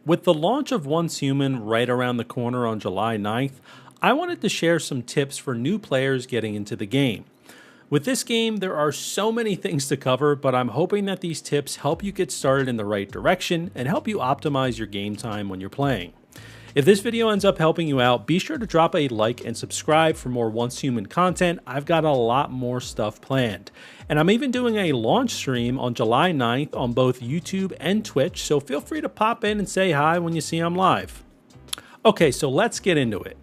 With the launch of Once Human right around the corner on July 9th, I wanted to share some tips for new players getting into the game. With this game, there are so many things to cover, but I'm hoping that these tips help you get started in the right direction and help you optimize your game time when you're playing. If this video ends up helping you out, be sure to drop a like and subscribe for more Once Human content. I've got a lot more stuff planned. And I'm even doing a launch stream on July 9th on both YouTube and Twitch, so feel free to pop in and say hi when you see I'm live. Okay, so let's get into it.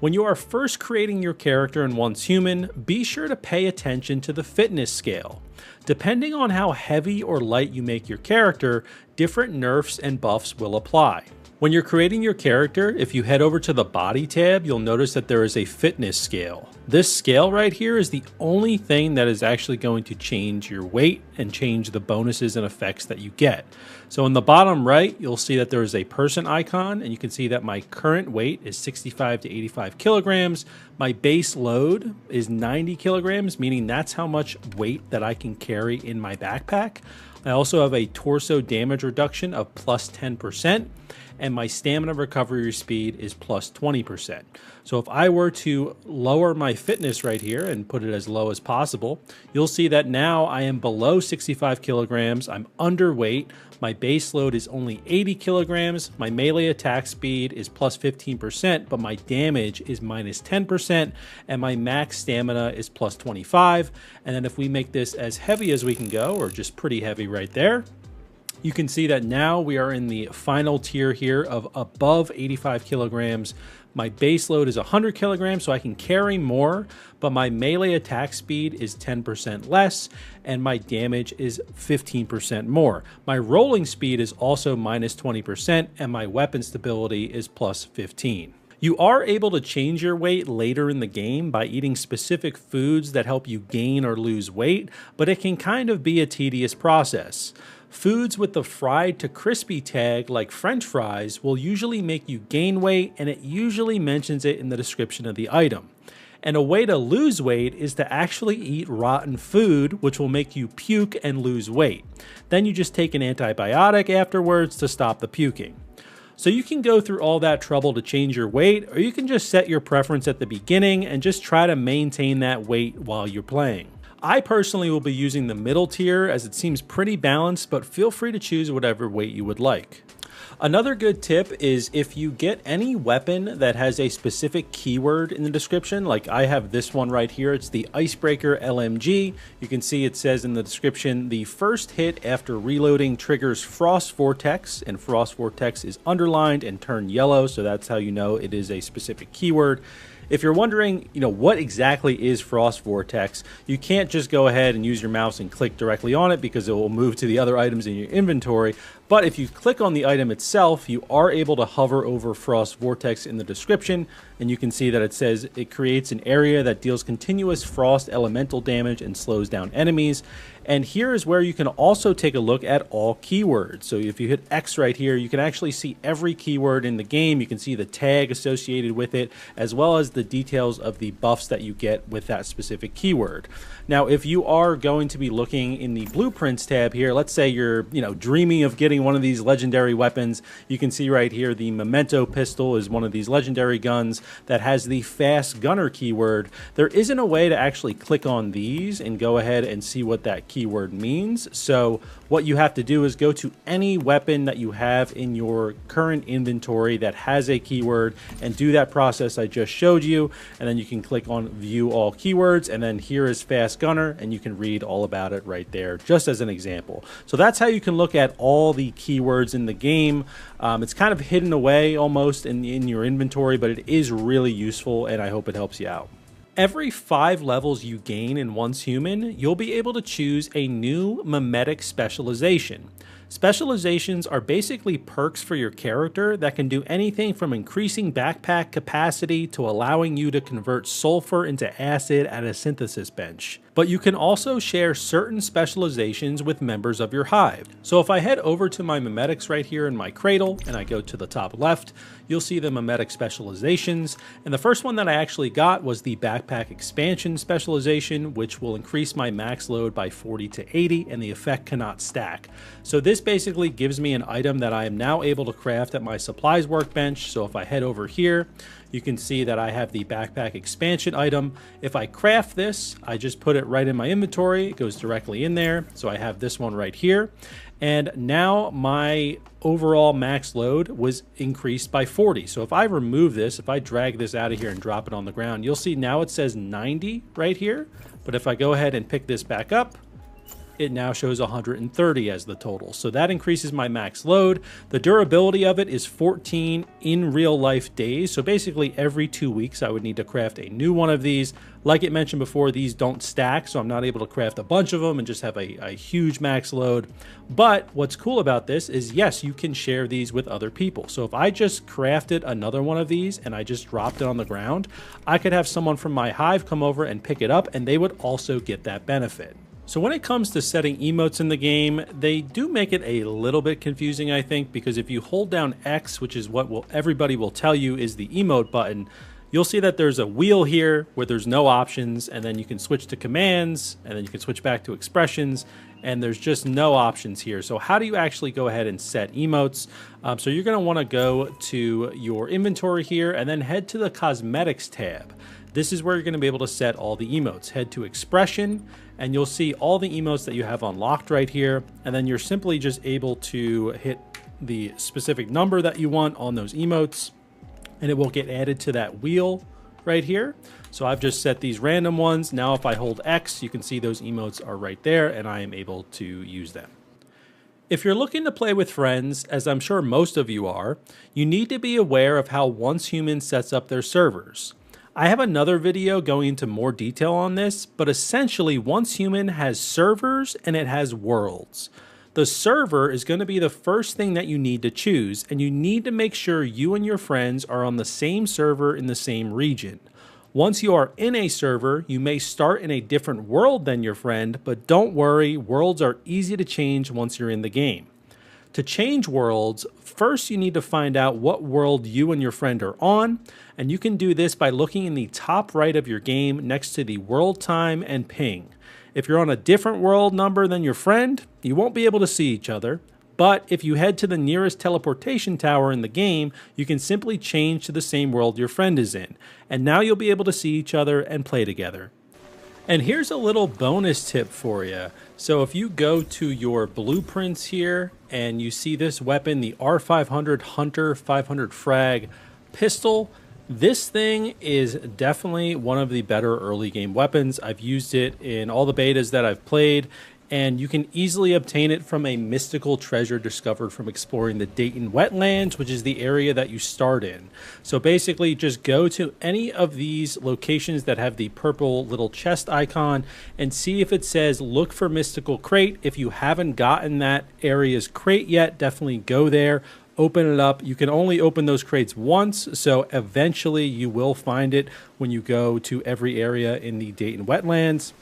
When you are first creating your character in Once Human, be sure to pay attention to the fitness scale. Depending on how heavy or light you make your character, different nerfs and buffs will apply. When you're creating your character, if you head over to the body tab, you'll notice that there is a fitness scale. This scale right here is the only thing that is actually going to change your weight and change the bonuses and effects that you get. So in the bottom right, you'll see that there is a person icon, and you can see that my current weight is 65 to 85 kilograms. My base load is 90 kilograms, meaning that's how much weight that I can carry in my backpack. I also have a torso damage reduction of plus 10%, and my stamina recovery speed is plus 20%. So if I were to lower my fitness right here and put it as low as possible, you'll see that now I am below 65 kilograms, I'm underweight, my base load is only 80 kilograms, my melee attack speed is plus 15%, but my damage is minus 10%, and my max stamina is plus 25. And then if we make this as heavy as we can go, or just pretty heavy right there, you can see that now we are in the final tier here of above 85 kilograms. My base load is 100 kilograms, so I can carry more, but my melee attack speed is 10% less, and my damage is 15% more. My rolling speed is also minus 20%, and my weapon stability is plus 15. You are able to change your weight later in the game by eating specific foods that help you gain or lose weight, but it can kind of be a tedious process. Foods with the fried to crispy tag, like French fries, will usually make you gain weight, and it usually mentions it in the description of the item. And a way to lose weight is to actually eat rotten food, which will make you puke and lose weight. Then you just take an antibiotic afterwards to stop the puking. So you can go through all that trouble to change your weight, or you can just set your preference at the beginning and just try to maintain that weight while you're playing. I personally will be using the middle tier as it seems pretty balanced, but feel free to choose whatever weight you would like. Another good tip is if you get any weapon that has a specific keyword in the description, like I have this one right here, it's the Icebreaker LMG. You can see it says in the description, the first hit after reloading triggers Frost Vortex, and Frost Vortex is underlined and turned yellow, so that's how you know it is a specific keyword. If you're wondering, what exactly is Frost Vortex, you can't just go ahead and use your mouse and click directly on it because it will move to the other items in your inventory. But if you click on the item itself, you are able to hover over Frost Vortex in the description, and you can see that it says it creates an area that deals continuous frost elemental damage and slows down enemies. And here is where you can also take a look at all keywords. So if you hit X right here, you can actually see every keyword in the game. You can see the tag associated with it, as well as the details of the buffs that you get with that specific keyword. Now, if you are going to be looking in the blueprints tab here, let's say you're, dreaming of getting one of these legendary weapons, you can see right here the Memento pistol is one of these legendary guns that has the fast gunner keyword. There isn't a way to actually click on these and go ahead and see what that keyword means. So what you have to do is go to any weapon that you have in your current inventory that has a keyword and do that process I just showed you, and then you can click on view all keywords, and then here is fast gunner, and you can read all about it right there, just as an example. So that's how you can look at all the keywords in the game. It's kind of hidden away almost in your inventory, but it is really useful, and I hope it helps you out. Every 5 levels you gain in Once Human, you'll be able to choose a new mimetic specialization. Specializations are basically perks for your character that can do anything from increasing backpack capacity to allowing you to convert sulfur into acid at a synthesis bench. but you can also share certain specializations with members of your hive. So if I head over to my mimetics right here in my cradle and I go to the top left, you'll see the mimetic specializations. And the first one that I actually got was the backpack expansion specialization, which will increase my max load by 40 to 80, and the effect cannot stack. So this basically gives me an item that I am now able to craft at my supplies workbench. So if I head over here, you can see that I have the backpack expansion item. If I craft this, I just put it right in my inventory. It goes directly in there. So I have this one right here. And now my overall max load was increased by 40. So if I remove this, if I drag this out of here and drop it on the ground, you'll see now it says 90 right here. But if I go ahead and pick this back up, it now shows 130 as the total. So that increases my max load. The durability of it is 14 in real life days. So basically every 2 weeks I would need to craft a new one of these. Like it mentioned before, these don't stack, so I'm not able to craft a bunch of them and just have a huge max load. But what's cool about this is, yes, you can share these with other people. So if I just crafted another one of these and I just dropped it on the ground, I could have someone from my hive come over and pick it up, and they would also get that benefit. So when it comes to setting emotes in the game, they do make it a little bit confusing, I think, because if you hold down X, which is what everybody will tell you is the emote button, you'll see that there's a wheel here where there's no options, and then you can switch to commands, and then you can switch back to expressions, and there's just no options here. So how do you actually go ahead and set emotes? So you're gonna wanna go to your inventory here and then head to the cosmetics tab. This is where you're going to be able to set all the emotes. Head to expression and you'll see all the emotes that you have unlocked right here. And then you're simply just able to hit the specific number that you want on those emotes, and it will get added to that wheel right here. So I've just set these random ones. Now if I hold X, you can see those emotes are right there and I am able to use them. If you're looking to play with friends, as I'm sure most of you are, you need to be aware of how Once Human sets up their servers. I have another video going into more detail on this, but essentially Once Human has servers and it has worlds. The server is going to be the first thing that you need to choose, and you need to make sure you and your friends are on the same server in the same region. Once you are in a server, you may start in a different world than your friend, but don't worry, worlds are easy to change once you're in the game. To change worlds, first you need to find out what world you and your friend are on, and you can do this by looking in the top right of your game next to the world time and ping. If you're on a different world number than your friend, you won't be able to see each other, but if you head to the nearest teleportation tower in the game, you can simply change to the same world your friend is in, and now you'll be able to see each other and play together. And here's a little bonus tip for you. So if you go to your blueprints here and you see this weapon, the R500 Hunter 500 Frag pistol, this thing is definitely one of the better early game weapons. I've used it in all the betas that I've played, and you can easily obtain it from a mystical treasure discovered from exploring the Dayton wetlands, which is the area that you start in. So basically just go to any of these locations that have the purple little chest icon and see if it says look for mystical crate. If you haven't gotten that area's crate yet, definitely go there, open it up. You can only open those crates once, so eventually you will find it when you go to every area in the Dayton wetlands.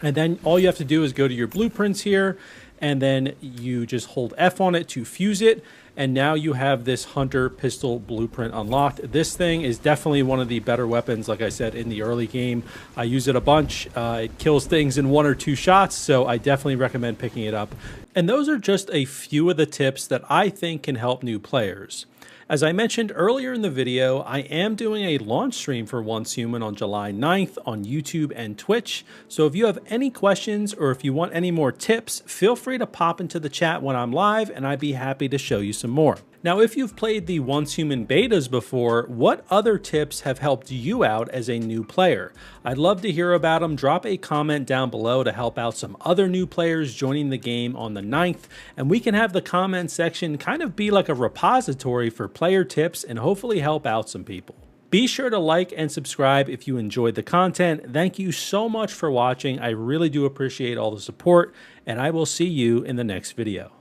And then all you have to do is go to your blueprints here, and then you just hold F on it to fuse it. And now you have this Hunter pistol blueprint unlocked. This thing is definitely one of the better weapons, like I said, in the early game. I use it a bunch. It kills things in 1 or 2 shots, so I definitely recommend picking it up. And those are just a few of the tips that I think can help new players. As I mentioned earlier in the video, I am doing a launch stream for Once Human on July 9th on YouTube and Twitch. So if you have any questions or if you want any more tips, feel free to pop into the chat when I'm live and I'd be happy to show you some more. Now, if you've played the Once Human betas before, what other tips have helped you out as a new player? I'd love to hear about them. Drop a comment down below to help out some other new players joining the game on the 9th, and we can have the comment section kind of be like a repository for player tips and hopefully help out some people. Be sure to like and subscribe if you enjoyed the content. Thank you so much for watching. I really do appreciate all the support, and I will see you in the next video.